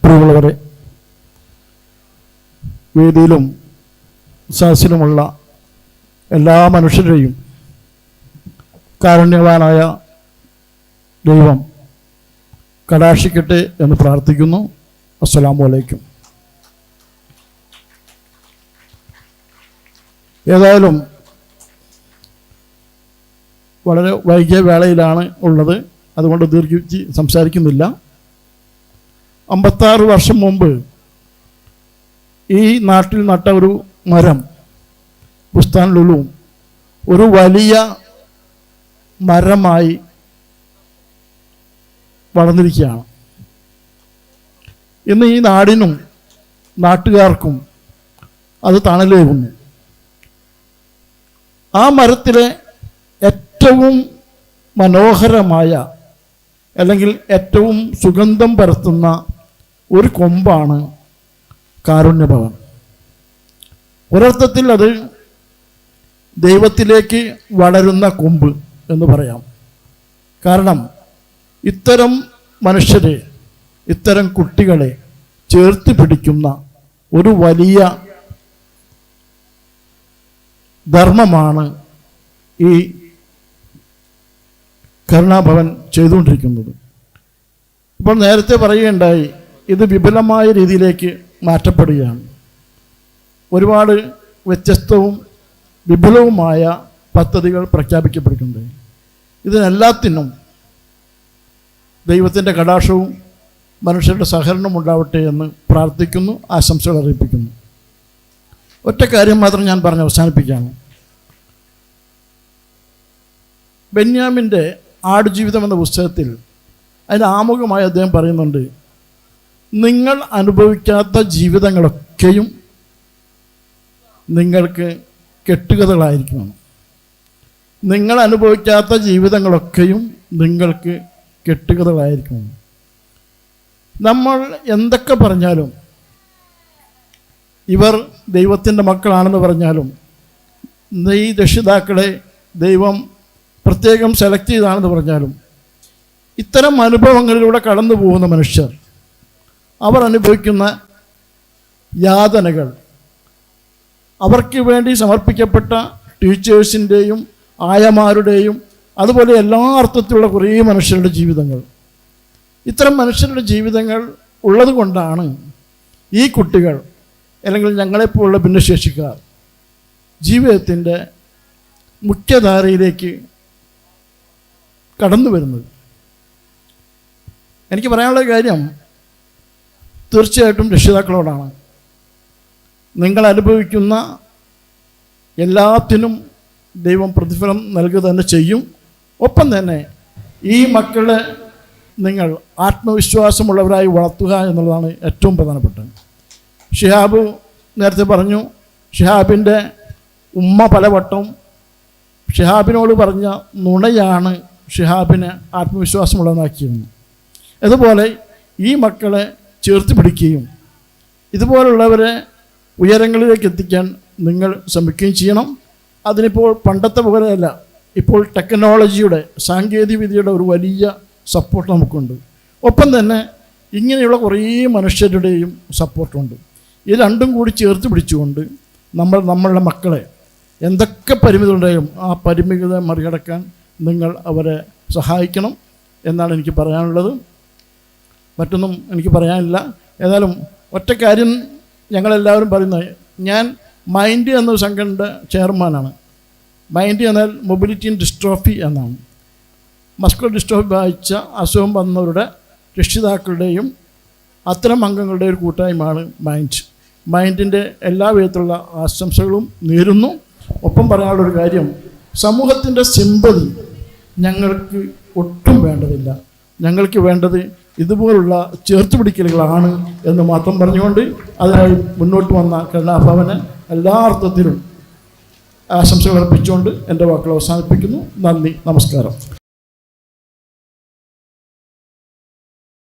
പ്രിയമുള്ളവരെ, വേദിയിലും സദസ്സിലുമുള്ള എല്ലാ മനുഷ്യരെയും കാരുണ്യവാനായ ദൈവം കടാക്ഷിക്കട്ടെ എന്ന് പ്രാർത്ഥിക്കുന്നു. അസ്സലാമു അലൈക്കും. ഏതായാലും വളരെ വൈകിയ വേളയിലാണ് ഉള്ളത്, അതുകൊണ്ട് ദീർഘിച്ച് സംസാരിക്കുന്നില്ല. 56 വർഷം മുമ്പ് ഈ നാട്ടിൽ നട്ട ഒരു മരം ബുസ്താൻ ലുലു ഒരു വലിയ മരമായി വളർന്നിരിക്കുകയാണ്. ഇന്ന് ഈ നാടിനും നാട്ടുകാർക്കും അത് തണലേകുന്നു. ആ മരത്തിലെ ഏറ്റവും മനോഹരമായ അല്ലെങ്കിൽ ഏറ്റവും സുഗന്ധം പരത്തുന്ന ഒരു കൊമ്പാണ് കാരുണ്യഭവൻ. ഒരർത്ഥത്തിൽ അത് ദൈവത്തിലേക്ക് വളരുന്ന കൊമ്പ് എന്ന് പറയാം. കാരണം ഇത്തരം മനുഷ്യരെ, ഇത്തരം കുട്ടികളെ ചേർത്ത് പിടിക്കുന്ന ഒരു വലിയ ധർമ്മമാണ് ഈ കരുണാഭവൻ ചെയ്തുകൊണ്ടിരിക്കുന്നത്. ഇപ്പോൾ നേരത്തെ പറയുകയുണ്ടായി, ഇത് വിപുലമായ രീതിയിലേക്ക് മാറ്റപ്പെടുകയാണ്. ഒരുപാട് വ്യത്യസ്തവും വിപുലവുമായ പദ്ധതികൾ പ്രഖ്യാപിക്കപ്പെട്ടിട്ടുണ്ട്. ഇതിനെല്ലാത്തിനും ദൈവത്തിൻ്റെ കടാക്ഷവും മനുഷ്യരുടെ സഹകരണവും ഉണ്ടാവട്ടെ എന്ന് പ്രാർത്ഥിക്കുന്നു, ആശംസകൾ അറിയിപ്പിക്കുന്നു. ഒറ്റ കാര്യം മാത്രം ഞാൻ പറഞ്ഞ് അവസാനിപ്പിക്കുകയാണ്. ബെന്യാമിൻ്റെ ആടുജീവിതം എന്ന പുസ്തകത്തിൽ അതിന് ആമുഖമായി അദ്ദേഹം പറയുന്നുണ്ട്, നിങ്ങൾ അനുഭവിക്കാത്ത ജീവിതങ്ങളൊക്കെയും നിങ്ങൾക്ക് കെട്ടുകഥകളായിരിക്കണം. നിങ്ങൾ അനുഭവിക്കാത്ത ജീവിതങ്ങളൊക്കെയും നിങ്ങൾക്ക് കെട്ടുകഥകളായിരിക്കണം. നമ്മൾ എന്തൊക്കെ പറഞ്ഞാലും, ഇവർ ദൈവത്തിൻ്റെ മക്കളാണെന്ന് പറഞ്ഞാലും, ഈ രക്ഷിതാക്കളെ ദൈവം പ്രത്യേകം സെലക്ട് ചെയ്താണെന്ന് പറഞ്ഞാലും, ഇത്തരം അനുഭവങ്ങളിലൂടെ കടന്നു പോകുന്ന മനുഷ്യർ അവർ അനുഭവിക്കുന്ന യാതനകൾ, അവർക്ക് വേണ്ടി സമർപ്പിക്കപ്പെട്ട ടീച്ചേഴ്സിൻ്റെയും ആയമാരുടെയും അതുപോലെ എല്ലാ അർത്ഥത്തിലുള്ള കുറേ മനുഷ്യരുടെ ജീവിതങ്ങൾ, ഇത്തരം മനുഷ്യരുടെ ജീവിതങ്ങൾ ഉള്ളത് കൊണ്ടാണ് ഈ കുട്ടികൾ അല്ലെങ്കിൽ ഞങ്ങളെപ്പോലുള്ള ഭിന്നശേഷിക്കാർ ജീവിതത്തിൻ്റെ മുഖ്യധാരയിലേക്ക് കടന്നു വരുന്നത്. എനിക്ക് പറയാനുള്ള കാര്യം തീർച്ചയായിട്ടും രക്ഷിതാക്കളോടാണ്. നിങ്ങൾ അനുഭവിക്കുന്ന എല്ലാത്തിനും ദൈവം പ്രതിഫലം നൽകുക തന്നെ ചെയ്യും. ഒപ്പം തന്നെ ഈ മക്കളെ നിങ്ങൾ ആത്മവിശ്വാസമുള്ളവരായി വളർത്തുക എന്നുള്ളതാണ് ഏറ്റവും പ്രധാനപ്പെട്ടത്. ഷിഹാബ് നേരത്തെ പറഞ്ഞു, ഷിഹാബിൻ്റെ ഉമ്മ പലവട്ടം ഷിഹാബിനോട് പറഞ്ഞ നുണയാണ് ഷിഹാബിനെ ആത്മവിശ്വാസമുള്ളതാക്കിയിരുന്നു. അതുപോലെ ഈ മക്കളെ ചേർത്ത് പിടിക്കുകയും ഇതുപോലുള്ളവരെ ഉയരങ്ങളിലേക്ക് എത്തിക്കാൻ നിങ്ങൾ ശ്രമിക്കുകയും ചെയ്യണം. അതിനിപ്പോൾ പണ്ടത്തെ പോലെയല്ല, ഇപ്പോൾ ടെക്നോളജിയുടെ, സാങ്കേതികവിദ്യയുടെ ഒരു വലിയ സപ്പോർട്ട് നമുക്കുണ്ട്. ഒപ്പം തന്നെ ഇങ്ങനെയുള്ള കുറേ മനുഷ്യരുടെയും സപ്പോർട്ടുണ്ട്. ഇത് രണ്ടും കൂടി ചേർത്ത് പിടിച്ചുകൊണ്ട് നമ്മളുടെ മക്കളെ എന്തൊക്കെ പരിമിതികളുണ്ടെങ്കിലും ആ പരിമിതികളെ മറികടക്കാൻ നിങ്ങൾ അവരെ സഹായിക്കണം എന്നാണ് എനിക്ക് പറയാനുള്ളത്. മറ്റൊന്നും എനിക്ക് പറയാനില്ല. ഏതായാലും ഒറ്റ കാര്യം ഞങ്ങളെല്ലാവരും പറയുന്നത്, ഞാൻ മൈൻഡ് എന്ന സംഘടനയുടെ ചെയർമാനാണ്. മൈൻഡ് എന്നാൽ മൊബിലിറ്റി ആൻഡ് ഡിസ്ട്രോഫി എന്നാണ്. മസ്കുലർ ഡിസ്ട്രോഫി ബാധിച്ച അസുഖം വന്നവരുടെ രക്ഷിതാക്കളുടെയും അത്തരം അംഗങ്ങളുടെ ഒരു കൂട്ടായ്മയാണ് മൈൻഡ്. മൈൻഡിൻ്റെ എല്ലാ വിധത്തിലുള്ള ആശംസകളും നേരുന്നു. ഒപ്പം പറയാനുള്ളൊരു കാര്യം, സമൂഹത്തിൻ്റെ സിമ്പതി ഞങ്ങൾക്ക് ഒട്ടും വേണ്ടതില്ല. ഞങ്ങൾക്ക് വേണ്ടത് ഇതുപോലുള്ള ചേർത്തുപിടിക്കലുകളാണ് എന്ന് മാത്രം പറഞ്ഞുകൊണ്ട് അതിനായി മുന്നോട്ട് വന്ന കരുണാഭവന് എല്ലാ അർത്ഥത്തിലും ആശംസകൾ അർപ്പിച്ചുകൊണ്ട് എൻ്റെ വാക്കുകൾ അവസാനിപ്പിക്കുന്നു. നന്ദി, നമസ്കാരം.